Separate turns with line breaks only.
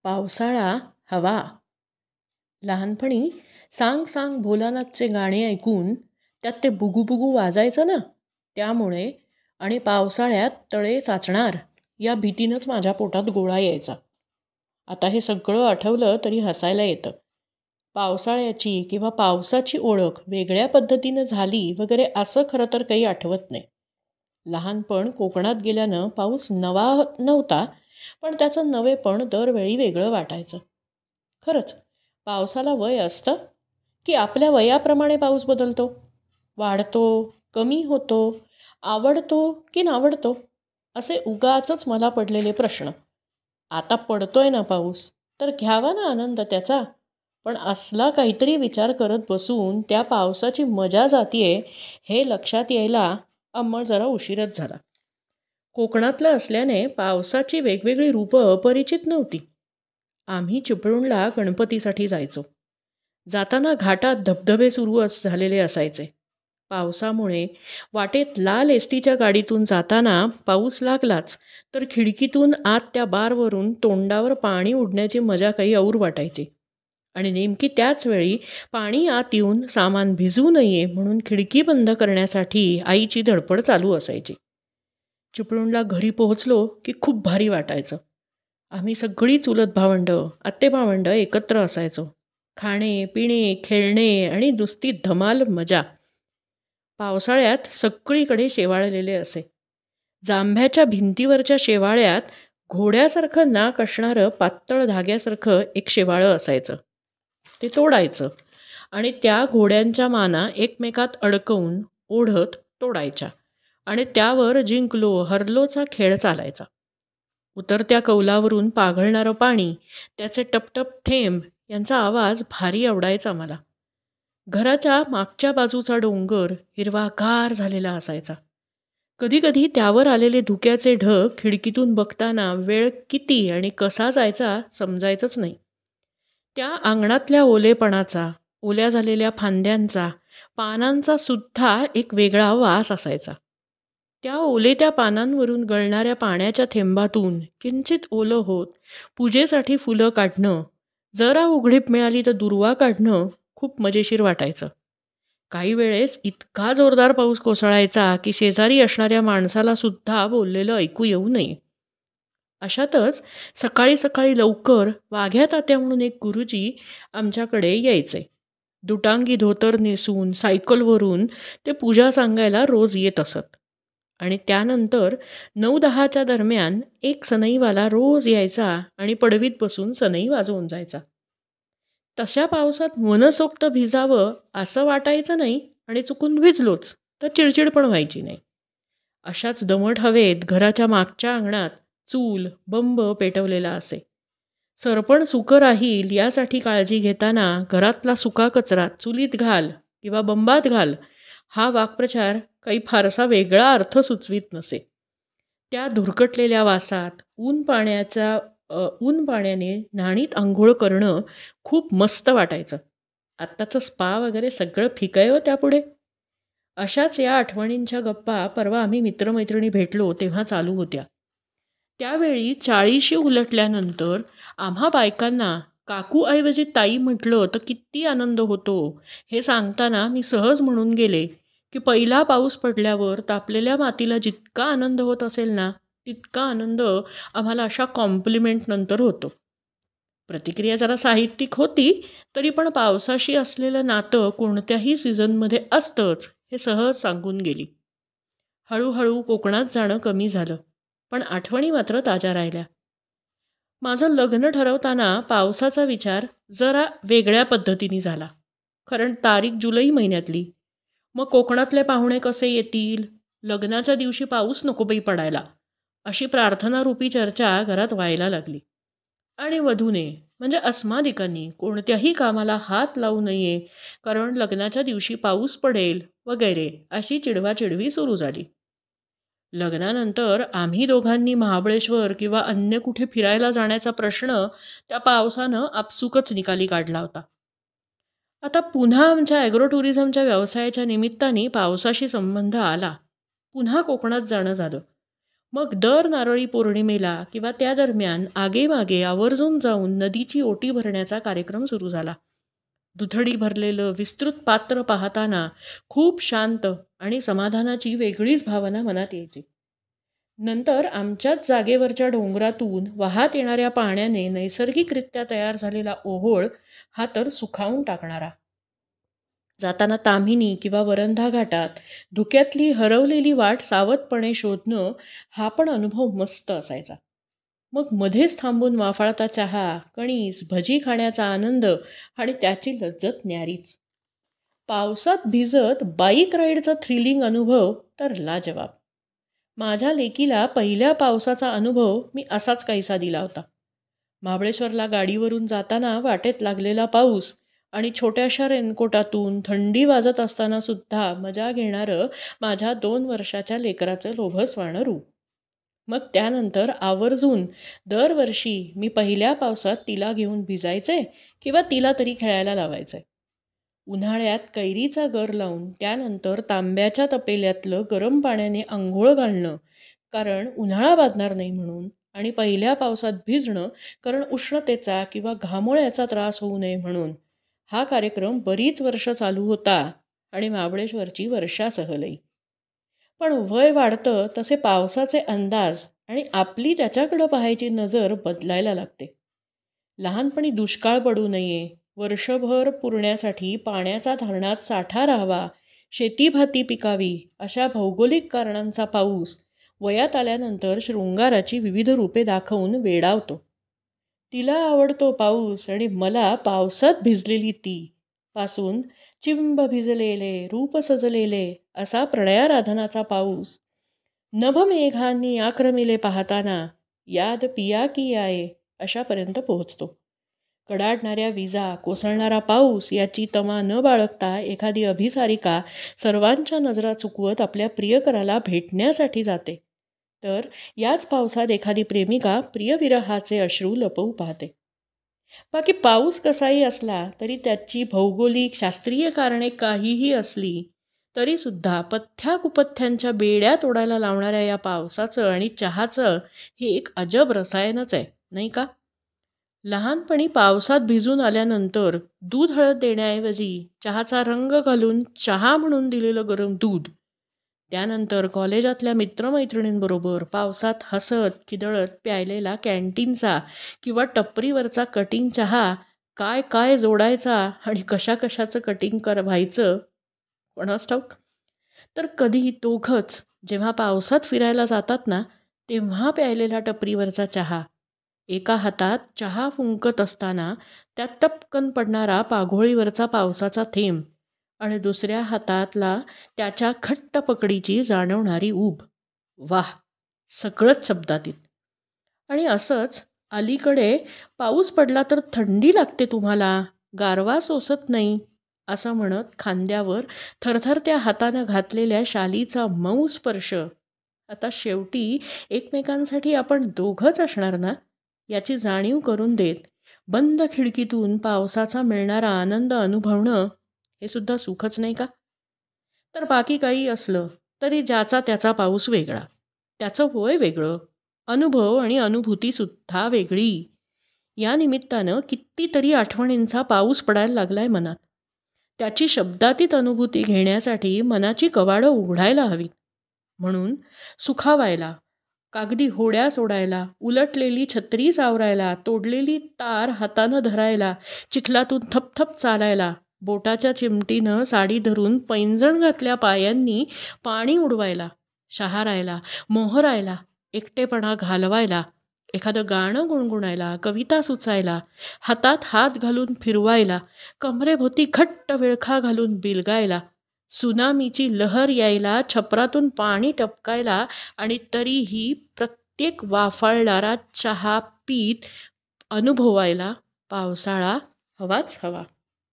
पावसाळा हवा. लहानपणी सांग सांग भोलानाथचे गाणे ऐकून त्यात ते बुगू बुगू वाजायचं ना, त्यामुळे आणि पावसाळ्यात तळे साचणार या भीतीनंच माझ्या पोटात गोळा यायचा. आता हे सगळं आठवलं तरी हसायला येतं. पावसाळ्याची किंवा पावसाची ओळख वेगळ्या पद्धतीनं झाली वगैरे असं खरं तर काही आठवत नाही. लहानपण कोकणात गेल्यानं पाऊस नवा नव्हता, पण त्याचं नवेपण दरवेळी वेगळं वाटायचं. खरंच, पावसाला वय असतं की आपल्या वयाप्रमाणे पाऊस बदलतो, वाढतो, कमी होतो, आवडतो की नावडतो, असे उगाचच मला पडलेले प्रश्न. आता पडतोय ना पाऊस, तर घ्यावा ना आनंद त्याचा. पण असला काहीतरी विचार करत बसून त्या पावसाची मजा जातीये हे लक्षात यायला अंमळ जरा उशीरच झाला. कोकणातलं असल्याने पावसाची वेगवेगळी रूपं परिचित नव्हती. आम्ही चिपळूणला गणपतीसाठी जायचो. जाताना घाटात धबधबे सुरू झालेले असायचे. पावसामुळे वाटेत लाल एसटीच्या गाडीतून जाताना पाऊस लागलाच तर खिडकीतून आत त्या बारवरून तोंडावर पाणी उडण्याची मजा काही और वाटायची. आणि नेमकी त्याच वेळी पाणी आत येऊन सामान भिजू नये म्हणून खिडकी बंद करण्यासाठी आईची धडपड चालू असायची. चिपळूणला घरी पोहोचलो की खूप भारी वाटायचं. आम्ही सगळी चुलत भावंडं, आत्तेभावंडं एकत्र असायचो. खाणे, पिणे, खेळणे आणि नुसती धमाल मजा. पावसाळ्यात सगळीकडे शेवाळलेले असे. जांभ्याच्या भिंतीवरच्या शेवाळ्यात घोड्यासारखं नाक असणारं पातळ धाग्यासारखं एक शेवाळं असायचं. ते तोडायचं आणि त्या घोड्यांच्या माना एकमेकात अडकवून ओढत तोडायच्या आणि त्यावर जिंकलो हरलोचा खेळ चालायचा. उतरत्या कौलावरून पाघळणारं पाणी, त्याचे टपटप थेंब यांचा आवाज भारी आवडायचा मला. घराच्या मागच्या बाजूचा डोंगर हिरवागार झालेला असायचा. कधीकधी त्यावर आलेले धुक्याचे ढग खिडकीतून बघताना वेळ किती आणि कसा जायचा समजायचंच नाही. त्या अंगणातल्या ओलेपणाचा, ओल्या झालेल्या फांद्यांचा, पानांचा सुद्धा एक वेगळा वास असायचा. त्या ओलेत्या पानांवरून गळणाऱ्या पाण्याच्या थेंबातून किंचित ओलं होत पूजेसाठी फुलं काढणं, जरा उघडीप मिळाली तर दुर्वा काढणं खूप मजेशीर वाटायचं. काही वेळेस इतका जोरदार पाऊस कोसळायचा की शेजारी असणाऱ्या माणसाला सुद्धा बोललेलं ऐकू येऊ नये. अशातच सकाळी सकाळी लवकर वाघ्या तात्या म्हणून एक गुरुजी आमच्याकडे यायचे. दुटांगी धोतर नेसून सायकलवरून ते पूजा सांगायला रोज येत असत. आणि त्यानंतर 9-10च्या दरम्यान एक सनईवाला रोज यायचा आणि पडवीत बसून सनई वाजवून जायचा. तशा पावसात मनसोक्त भिजावं असं वाटायचं नाही आणि चुकून भिजलोच तर चिडचिड पण व्हायची नाही. अशाच दमट हवेत घराच्या मागच्या अंगणात चूल, बंब पेटवलेला असे. सरपण सुकं राहील यासाठी काळजी घेताना घरातला सुका कचरा चुलीत घाल किंवा बंबात घाल हा वाक्प्रचार काही फारसा वेगळा अर्थ सुचवीत नसे. त्या धुरकटलेल्या वासात ऊन पाण्याने न्हाणीत आंघोळ करणं खूप मस्त वाटायचं. आत्ताचं स्पा वगैरे सगळं फिकाय हो त्यापुढे. अशाच या आठवणींच्या गप्पा परवा आम्ही मित्रमैत्रिणी भेटलो तेव्हा चालू होत्या. त्यावेळी 40शी उलटल्यानंतर आम्हा बायकांना काकूऐवजी ताई म्हटलं तर किती आनंद होतो हे सांगताना मी सहज म्हणून गेले की पहिला पाऊस पडल्यावर तापलेल्या मातीला जितका आनंद होत असेल ना, तितका आनंद आम्हाला अशा कॉम्प्लिमेंट नंतर होतो. प्रतिक्रिया जरा साहित्यिक होती, तरी पण पावसाशी असलेलं नातं कोणत्याही सीझनमध्ये असतंच हे सहज सांगून गेली. हळूहळू कोकणात जाणं कमी झालं, पण आठवणी मात्र ताज्या राहिल्या. माझं लग्न ठरवताना पावसाचा विचार जरा वेगळ्या पद्धतीने झाला. कारण तारीख जुलै महिन्यातली. मग कोकणातले पाहुणे कसे येतील, लग्नाच्या दिवशी पाऊस नको बाई पडायला, अशी प्रार्थनारूपी चर्चा घरात व्हायला लागली. आणि वधूने म्हणजे अस्मादिकांनी कोणत्याही कामाला हात लावू नये कारण लग्नाच्या दिवशी पाऊस पडेल वगैरे अशी चिडवाचिडवी सुरू झाली. लग्नानंतर आम्ही दोघांनी महाबळेश्वर किंवा अन्य कुठे फिरायला जाण्याचा प्रश्न त्या पावसानं आपसुकच निकाली काढला होता. आता पुन्हा आमच्या ॲग्रो टुरिझमच्या व्यवसायाच्या निमित्ताने पावसाशी संबंध आला. पुन्हा कोकणात जाणं झालं. मग दर नारळी पौर्णिमेला किंवा त्या दरम्यान आगेमागे आवर्जून जाऊन नदीची ओटी भरण्याचा कार्यक्रम सुरू झाला. दुथडी भरलेलं विस्तृत पात्र पाहताना खूप शांत आणि समाधानाची वेगळीच भावना मनात यायची. नंतर आमच्याच जागेवरच्या डोंगरातून वाहत येणाऱ्या पाण्याने नैसर्गिकरित्या तयार झालेला ओहोळ हा तर सुखावून टाकणारा. जाताना ताम्हिणी किंवा वरंधा घाटात धुक्यातली हरवलेली वाट सावधपणे शोधणं हा पण अनुभव मस्त असायचा. मग मध्येच थांबून वाफाळता चहा, कणीस, भजी खाण्याचा आनंद आणि त्याची लज्जत न्यारीच. पावसात भिजत बाईक राईडचा थ्रिलिंग अनुभव तर लाजवाब. माझ्या लेकीला पहिल्या पावसाचा अनुभव मी असाच काहीसा दिला होता. महाबळेश्वरला गाडीवरून जाताना वाटेत लागलेला पाऊस आणि छोट्याशा रेनकोटातून थंडी वाजत असताना सुद्धा मजा घेणारं माझ्या 2 वर्षाच्या लेकराचं लोभसवाणं रूप. मग त्यानंतर आवर्जून दरवर्षी मी पहिल्या पावसात तिला घेऊन भिजायचे किंवा तिला तरी खेळायला लावायचे. उन्हाळ्यात कैरीचा गर लावून त्यानंतर तांब्याच्या तपेल्यातलं गरम पाण्याने आंघोळ घालणं, कारण उन्हाळा बाधणार नाही म्हणून, आणि पहिल्या पावसात भिजणं कारण उष्णतेचा किंवा घामोळ्याचा त्रास होऊ नये म्हणून, हा कार्यक्रम बरीच वर्ष चालू होता आणि महाबळेश्वरची वर्षा सहलही. पण वय वाढतं तसे पावसाचे अंदाज आणि आपली त्याच्याकडं पाहायची नजर बदलायला लागते. लहानपणी दुष्काळ पडू नये, वर्षभर पुरण्यासाठी पाण्याचा धरणात साठा राहावा, शेतीभाती पिकावी, अशा भौगोलिक कारणांचा पाऊस वयात आल्यानंतर शृंगाराची विविध रूपे दाखवून वेडावतो. तिला आवडतो पाऊस आणि मला पावसात भिजलेली ती, पासून चिंब भिजलेले रूप सजलेले असा प्रणयाराधनाचा पाऊस, नभमेघांनी आक्रमिले पाहताना याद पिया की आये अशापर्यंत पोहोचतो. कडाडणाऱ्या विजा, कोसळणारा पाऊस याची तमा न बाळगता एखादी अभिसारिका सर्वांच्या नजरा चुकवत आपल्या प्रियकराला भेटण्यासाठी जाते, तर याच पावसात एखादी प्रेमिका प्रियविरहाचे अश्रू लपवू पाहते. बाकी पाऊस कसाही असला तरी त्याची भौगोलिक शास्त्रीय कारणे काहीही असली तरीसुद्धा पथ्याकुपथ्यांच्या बेड्या तोडायला लावणाऱ्या या पावसाचं आणि चहाचं हे एक अजब रसायनच आहे, नाही का? लहानपणी पावसात भिजून आल्यानंतर दूध हळद देण्याऐवजी चहाचा रंग घालून चहा म्हणून दिलेलं गरम दूध, त्यानंतर कॉलेजातल्या मित्रमैत्रिणींबरोबर पावसात हसत खिदळत प्यायलेला कॅन्टीनचा किंवा टपरीवरचा कटिंग चहा, काय काय जोडायचा आणि कशा कशाचं कटिंग व्हायचं कोणास ठाऊक. तर कधी दोघंच जेव्हा पावसात फिरायला जातात ना, तेव्हा प्यायलेला टपरीवरचा चहा, एका हातात चहा फुंकत असताना त्यात टपकन पडणारा पाघोळीवरचा पावसाचा थेंब आणि दुसऱ्या हातातला त्याच्या घट्ट पकडीची जाणवणारी ऊब, वाह, सगळंच शब्दातीत. आणि असंच अलीकडे पाऊस पडला तर थंडी लागते तुम्हाला, गारवा सोसत नाही असं म्हणत खांद्यावर थरथरत्या हातानं घातलेल्या शालीचा मऊ स्पर्श, आता शेवटी एकमेकांसाठी आपण दोघंच असणार ना याची जाणीव करून देत बंद खिडकीतून पावसाचा मिळणारा आनंद अनुभवणं हे सुद्धा सुखच नाही का? तर बाकी काही असलं तरी ज्याचा त्याचा पाऊस वेगळा, त्याचं वय वेगळं, अनुभव आणि अनुभूतीसुद्धा वेगळी. या निमित्तानं कितीतरी आठवणींचा पाऊस पडायला लागलाय मनात. त्याची शब्दातीत अनुभूती घेण्यासाठी मनाची कवाडं उघडायला हवीत. म्हणून सुखावायला, कागदी होड्या सोडायला, उलटलेली छत्री सावरायला, तोडलेली तार हातानं धरायला, चिखलातून थपथप चालायला, बोटाच्या चिमटीनं साडी धरून पैंजण घातल्या पायांनी पाणी उडवायला, शहारायला, मोहरायला, एकटेपणा घालवायला, एखादं गाणं गुणगुणायला, कविता सुचायला, हातात हात घालून फिरवायला, कमरेभोवती घट्ट विळखा घालून बिलगायला, सुनामीची लहर यायला, छपरातून पाणी टपकायला आणि तरीही प्रत्येक वाफाळणारा चहा पीत अनुभवायला पावसाळा हवाच हवा.